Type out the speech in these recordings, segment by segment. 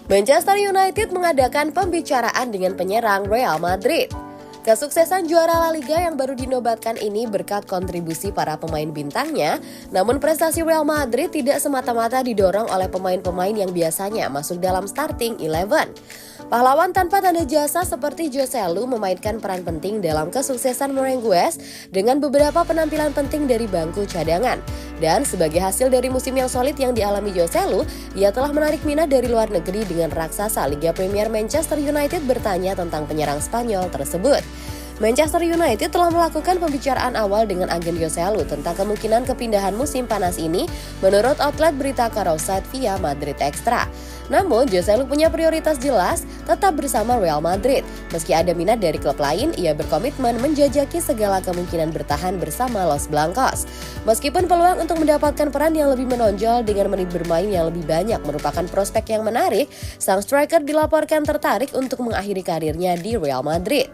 Manchester United mengadakan pembicaraan dengan penyerang Real Madrid. Kesuksesan juara La Liga yang baru dinobatkan ini berkat kontribusi para pemain bintangnya, namun prestasi Real Madrid tidak semata-mata didorong oleh pemain-pemain yang biasanya masuk dalam starting 11. Pahlawan tanpa tanda jasa seperti Joselu memainkan peran penting dalam kesuksesan Merengues dengan beberapa penampilan penting dari bangku cadangan. Dan sebagai hasil dari musim yang solid yang dialami Joselu, ia telah menarik minat dari luar negeri dengan raksasa Liga Premier Manchester United bertanya tentang penyerang Spanyol tersebut. Manchester United telah melakukan pembicaraan awal dengan agen Joselu tentang kemungkinan kepindahan musim panas ini menurut outlet berita Carousel via Madrid Extra. Namun, Joselu punya prioritas jelas tetap bersama Real Madrid. Meski ada minat dari klub lain, ia berkomitmen menjajaki segala kemungkinan bertahan bersama Los Blancos. Meskipun peluang untuk mendapatkan peran yang lebih menonjol dengan menit bermain yang lebih banyak merupakan prospek yang menarik, sang striker dilaporkan tertarik untuk mengakhiri karirnya di Real Madrid.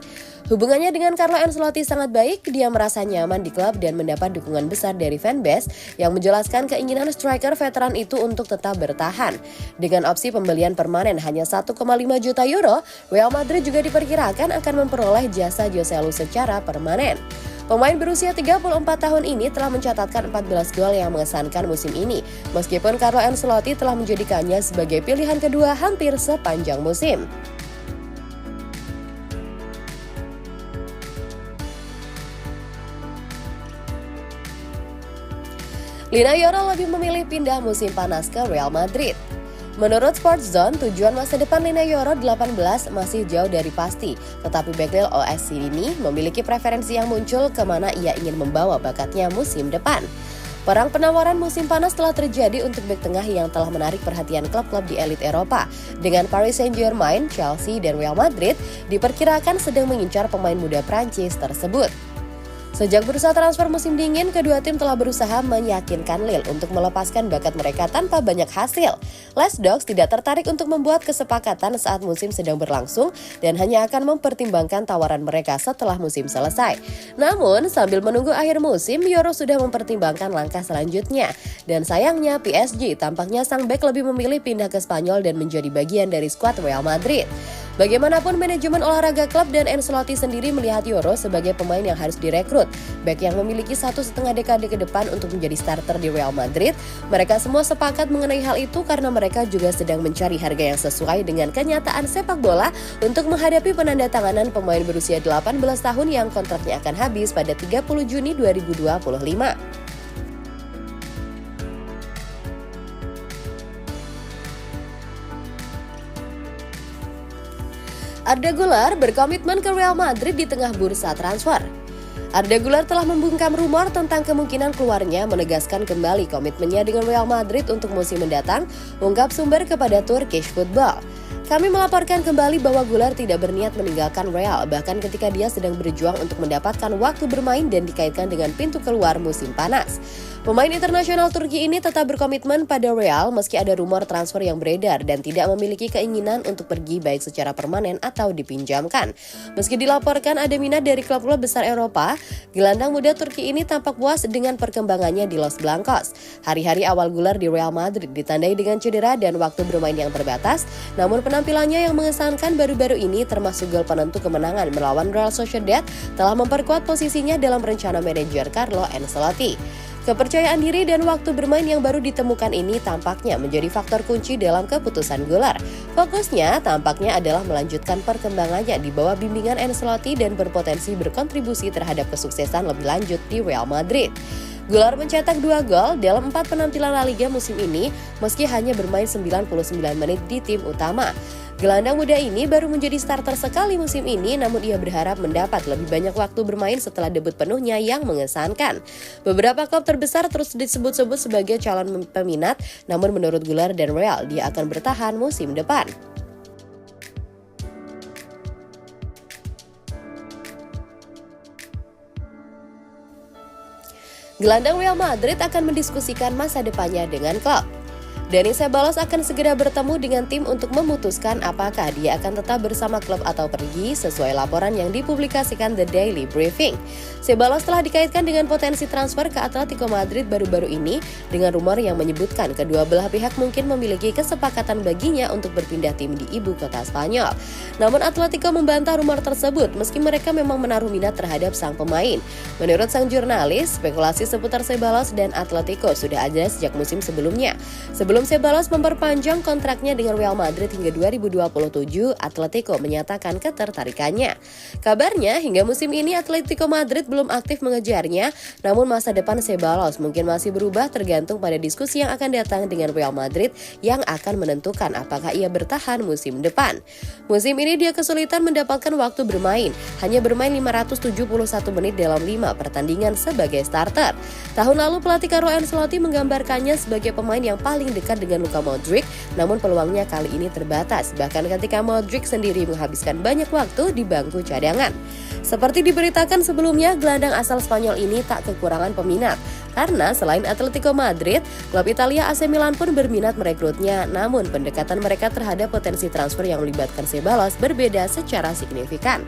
Hubungannya dengan Carlo Ancelotti sangat baik, dia merasa nyaman di klub dan mendapat dukungan besar dari fanbase yang menjelaskan keinginan striker veteran itu untuk tetap bertahan. Dengan opsi pembelian permanen hanya 1,5 juta euro, Real Madrid juga diperkirakan akan memperoleh jasa Joselu secara permanen. Pemain berusia 34 tahun ini telah mencatatkan 14 gol yang mengesankan musim ini, meskipun Carlo Ancelotti telah menjadikannya sebagai pilihan kedua hampir sepanjang musim. Lina Yoro lebih memilih pindah musim panas ke Real Madrid. Menurut Sports Zone, tujuan masa depan Lina Yoro 18 masih jauh dari pasti, tetapi Backlil OSC ini memiliki preferensi yang muncul kemana ia ingin membawa bakatnya musim depan. Perang penawaran musim panas telah terjadi untuk bek tengah yang telah menarik perhatian klub-klub di elit Eropa. Dengan Paris Saint-Germain, Chelsea, dan Real Madrid diperkirakan sedang mengincar pemain muda Prancis tersebut. Sejak bursa transfer musim dingin, kedua tim telah berusaha meyakinkan Lille untuk melepaskan bakat mereka tanpa banyak hasil. Les Dogs tidak tertarik untuk membuat kesepakatan saat musim sedang berlangsung dan hanya akan mempertimbangkan tawaran mereka setelah musim selesai. Namun, sambil menunggu akhir musim, Yoro sudah mempertimbangkan langkah selanjutnya. Dan sayangnya, PSG tampaknya sang bek lebih memilih pindah ke Spanyol dan menjadi bagian dari skuad Real Madrid. Bagaimanapun, manajemen olahraga klub dan Ancelotti sendiri melihat Yoro sebagai pemain yang harus direkrut. Bek yang memiliki 1,5 dekade ke depan untuk menjadi starter di Real Madrid. Mereka semua sepakat mengenai hal itu karena mereka juga sedang mencari harga yang sesuai dengan kenyataan sepak bola untuk menghadapi penandatanganan pemain berusia 18 tahun yang kontraknya akan habis pada 30 Juni 2025. Arda Güler berkomitmen ke Real Madrid di tengah bursa transfer. Arda Güler telah membungkam rumor tentang kemungkinan keluarnya, menegaskan kembali komitmennya dengan Real Madrid untuk musim mendatang, ungkap sumber kepada Turkish Football. Kami melaporkan kembali bahwa Güler tidak berniat meninggalkan Real, bahkan ketika dia sedang berjuang untuk mendapatkan waktu bermain dan dikaitkan dengan pintu keluar musim panas. Pemain internasional Turki ini tetap berkomitmen pada Real meski ada rumor transfer yang beredar dan tidak memiliki keinginan untuk pergi baik secara permanen atau dipinjamkan. Meski dilaporkan ada minat dari klub-klub besar Eropa, gelandang muda Turki ini tampak puas dengan perkembangannya di Los Blancos. Hari-hari awal Güler di Real Madrid ditandai dengan cedera dan waktu bermain yang terbatas, namun penampilannya yang mengesankan baru-baru ini termasuk gol penentu kemenangan melawan Real Sociedad telah memperkuat posisinya dalam rencana manajer Carlo Ancelotti. Kepercayaan diri dan waktu bermain yang baru ditemukan ini tampaknya menjadi faktor kunci dalam keputusan Güler. Fokusnya tampaknya adalah melanjutkan perkembangannya di bawah bimbingan Ancelotti dan berpotensi berkontribusi terhadap kesuksesan lebih lanjut di Real Madrid. Güler mencetak 2 gol dalam 4 penampilan La Liga musim ini meski hanya bermain 99 menit di tim utama. Gelandang muda ini baru menjadi starter sekali musim ini, namun ia berharap mendapat lebih banyak waktu bermain setelah debut penuhnya yang mengesankan. Beberapa klub terbesar terus disebut-sebut sebagai calon peminat, namun menurut Güler dan Real, dia akan bertahan musim depan. Gelandang Real Madrid akan mendiskusikan masa depannya dengan klub. Dani Ceballos akan segera bertemu dengan tim untuk memutuskan apakah dia akan tetap bersama klub atau pergi sesuai laporan yang dipublikasikan The Daily Briefing. Ceballos telah dikaitkan dengan potensi transfer ke Atletico Madrid baru-baru ini dengan rumor yang menyebutkan kedua belah pihak mungkin memiliki kesepakatan baginya untuk berpindah tim di ibu kota Spanyol. Namun Atletico membantah rumor tersebut meski mereka memang menaruh minat terhadap sang pemain. Menurut sang jurnalis, spekulasi seputar Ceballos dan Atletico sudah ada sejak musim sebelumnya. Sebelum Ceballos memperpanjang kontraknya dengan Real Madrid hingga 2027, Atletico menyatakan ketertarikannya. Kabarnya, hingga musim ini Atletico Madrid belum aktif mengejarnya, namun masa depan Ceballos mungkin masih berubah tergantung pada diskusi yang akan datang dengan Real Madrid yang akan menentukan apakah ia bertahan musim depan. Musim ini dia kesulitan mendapatkan waktu bermain, hanya bermain 571 menit dalam 5 pertandingan sebagai starter. Tahun lalu pelatih Carlo Ancelotti menggambarkannya sebagai pemain yang paling dekat dengan Luka Modric, namun peluangnya kali ini terbatas, bahkan ketika Modric sendiri menghabiskan banyak waktu di bangku cadangan. Seperti diberitakan sebelumnya, gelandang asal Spanyol ini tak kekurangan peminat, karena selain Atletico Madrid, klub Italia AC Milan pun berminat merekrutnya, namun pendekatan mereka terhadap potensi transfer yang melibatkan Ceballos berbeda secara signifikan.